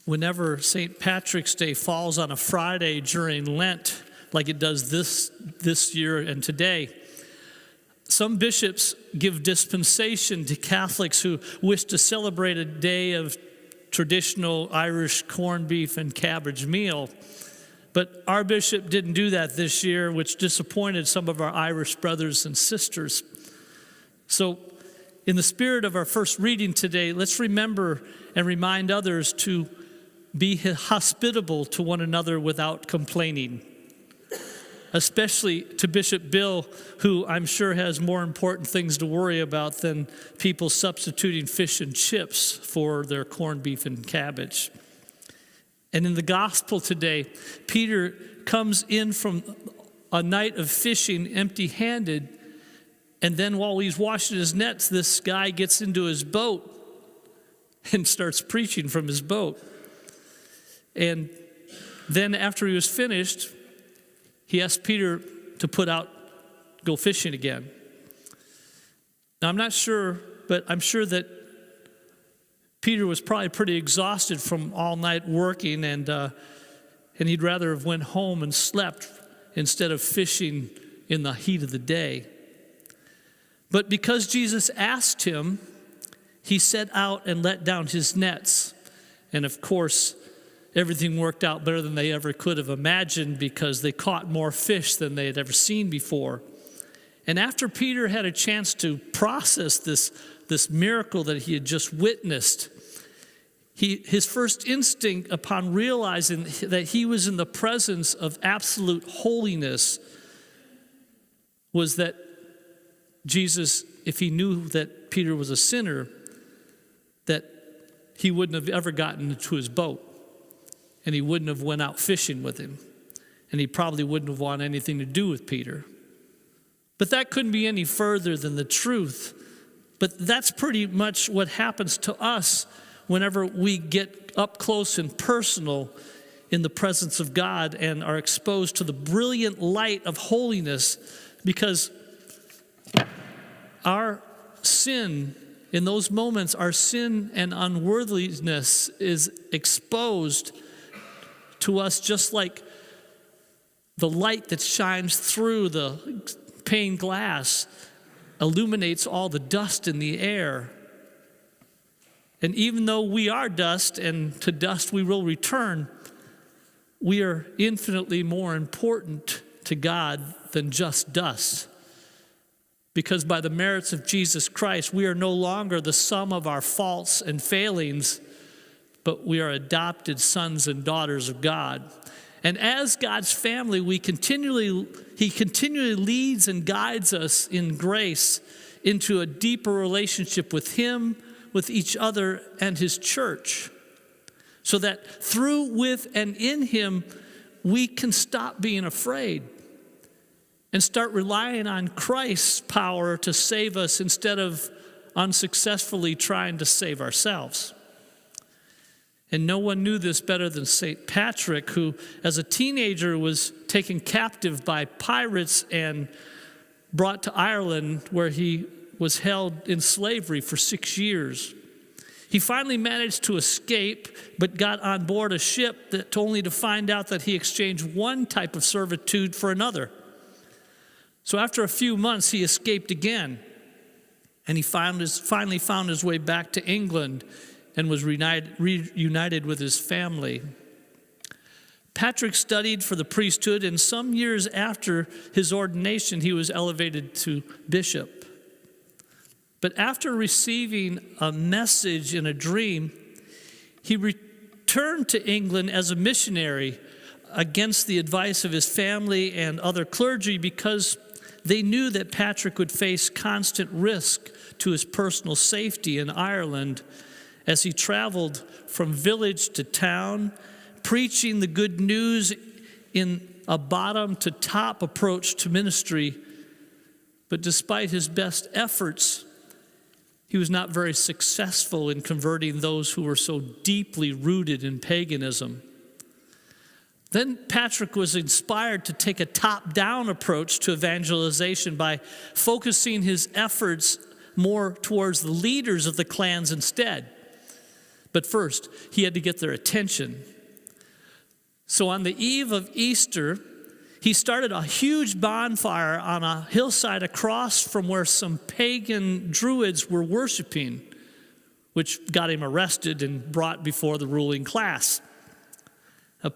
whenever St. Patrick's Day falls on a Friday during Lent, like it does this year and today, some bishops give dispensation to Catholics who wish to celebrate a day of traditional Irish corned beef and cabbage meal. But our bishop didn't do that this year, which disappointed some of our Irish brothers and sisters. So, in the spirit of our first reading today, let's remember and remind others to be hospitable to one another without complaining, especially to Bishop Bill, who I'm sure has more important things to worry about than people substituting fish and chips for their corned beef and cabbage. And in the gospel today, Peter comes in from a night of fishing empty-handed, and then while he's washing his nets, this guy gets into his boat and starts preaching from his boat. And then after he was finished, he asked Peter to go fishing again. Now, I'm not sure, but I'm sure that Peter was probably pretty exhausted from all night working, and he'd rather have went home and slept instead of fishing in the heat of the day. But because Jesus asked him, he set out and let down his nets. And of course, everything worked out better than they ever could have imagined, because they caught more fish than they had ever seen before. And after Peter had a chance to process this miracle that he had just witnessed, his first instinct upon realizing that he was in the presence of absolute holiness was that Jesus, if he knew that Peter was a sinner, that he wouldn't have ever gotten into his boat, and he wouldn't have went out fishing with him, and he probably wouldn't have wanted anything to do with Peter. But that couldn't be any further than the truth. But that's pretty much what happens to us whenever we get up close and personal in the presence of God and are exposed to the brilliant light of holiness, because our sin, in those moments, our sin and unworthiness is exposed to us, just like the light that shines through the pane glass illuminates all the dust in the air. And even though we are dust, and to dust we will return, we are infinitely more important to God than just dust. Because by the merits of Jesus Christ, we are no longer the sum of our faults and failings, but we are adopted sons and daughters of God. And as God's family, He continually leads and guides us in grace into a deeper relationship with Him, with each other, and His church, so that through, with, and in Him, we can stop being afraid and start relying on Christ's power to save us instead of unsuccessfully trying to save ourselves. And no one knew this better than St. Patrick, who as a teenager was taken captive by pirates and brought to Ireland, where he was held in slavery for 6 years. He finally managed to escape, but got on board a ship only to find out that he exchanged one type of servitude for another. So after a few months, he escaped again, and he finally found his way back to England and was reunited with his family. Patrick studied for the priesthood, and some years after his ordination, he was elevated to bishop. But after receiving a message in a dream, he returned to England as a missionary against the advice of his family and other clergy, because they knew that Patrick would face constant risk to his personal safety in Ireland as he traveled from village to town, preaching the good news in a bottom-to-top approach to ministry. But despite his best efforts, he was not very successful in converting those who were so deeply rooted in paganism. Then Patrick was inspired to take a top-down approach to evangelization by focusing his efforts more towards the leaders of the clans instead. But first, he had to get their attention. So on the eve of Easter, he started a huge bonfire on a hillside across from where some pagan druids were worshiping, which got him arrested and brought before the ruling class.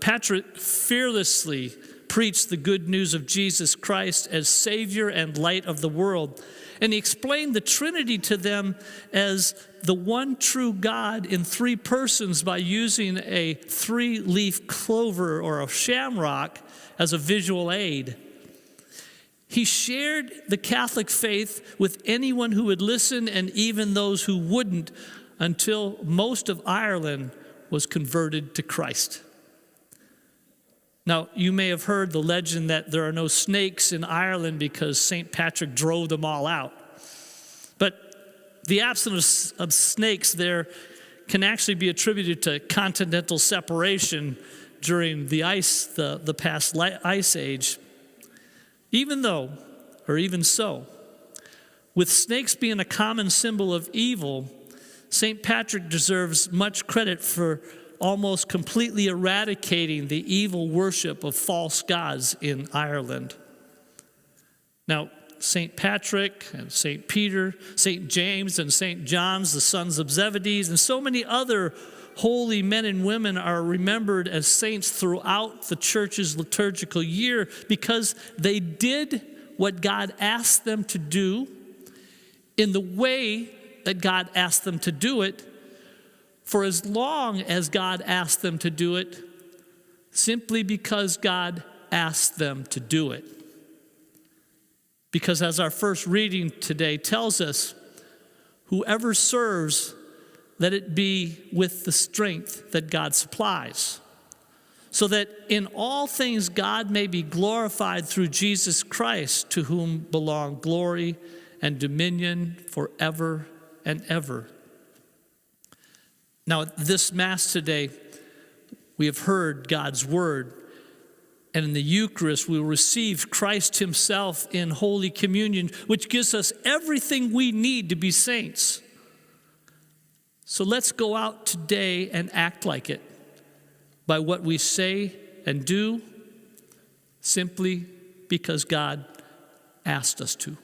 Patrick fearlessly preached the good news of Jesus Christ as Savior and light of the world. And he explained the Trinity to them as the one true God in three persons by using a three-leaf clover or a shamrock as a visual aid. He shared the Catholic faith with anyone who would listen and even those who wouldn't, until most of Ireland was converted to Christ. Now, you may have heard the legend that there are no snakes in Ireland because St. Patrick drove them all out. But the absence of snakes there can actually be attributed to continental separation during the past ice age. Even so, with snakes being a common symbol of evil, St. Patrick deserves much credit for almost completely eradicating the evil worship of false gods in Ireland. Now, St. Patrick and St. Peter, St. James and St. John's, the sons of Zebedee, and so many other holy men and women are remembered as saints throughout the church's liturgical year because they did what God asked them to do in the way that God asked them to do it, for as long as God asked them to do it, simply because God asked them to do it. Because as our first reading today tells us, whoever serves, let it be with the strength that God supplies, so that in all things God may be glorified through Jesus Christ, to whom belong glory and dominion forever and ever. Now, this Mass today, we have heard God's word, and in the Eucharist, we will receive Christ himself in Holy Communion, which gives us everything we need to be saints. So let's go out today and act like it by what we say and do, simply because God asked us to.